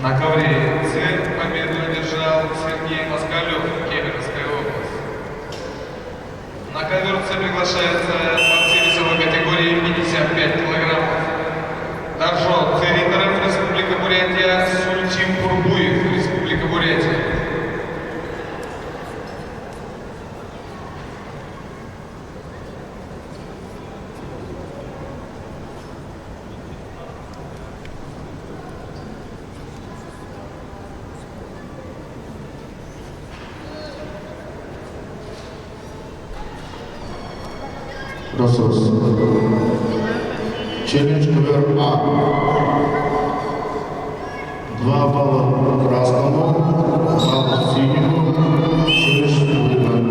На ковре цель победу одержал Сергей Москалев, Кемеровская область. На ковер С приглашается борцы весовой категории 55 килограммов. Даржо Цериторов, Республика Бурятия, Сульчим Пурбуев, Республика Бурятия. Челлендж ковер А. 2 балла красному, 2 балла синему, челлендж выигран.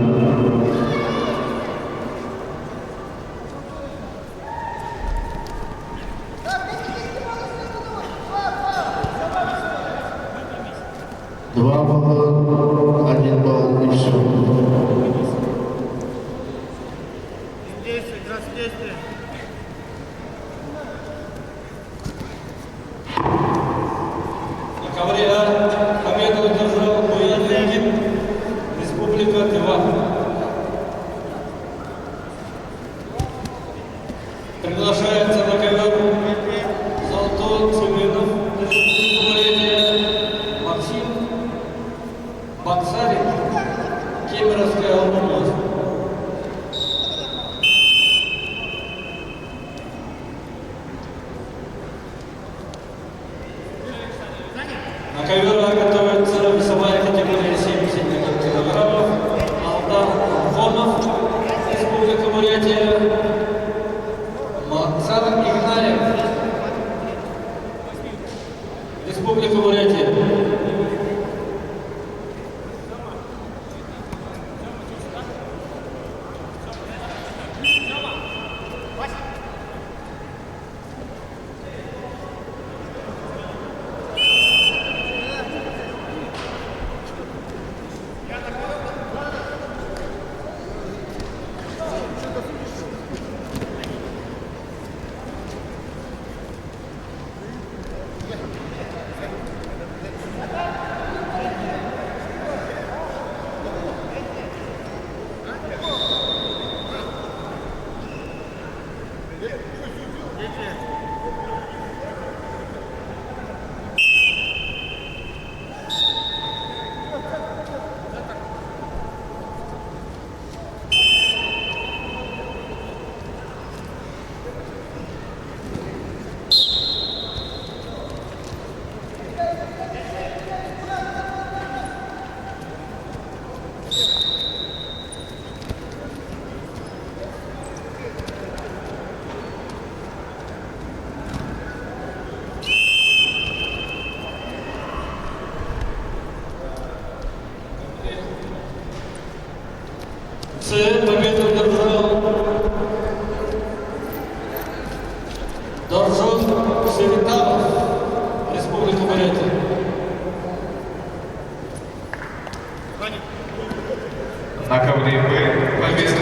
Два балла, 1 балл и все. На ковре А победу одержал Буянин, Республика Тыва. Приглашается на ковер Золотой Цыганов, Республика Бурятия, Максим Баксарик, Кемеровская область. На ковер готовится весовая категория 70 килограммов. Алдан Фонов, Республика Бурятия, Максар С победу одержал Доржон Севитанов, Республика Бурятия. На ковре Б победу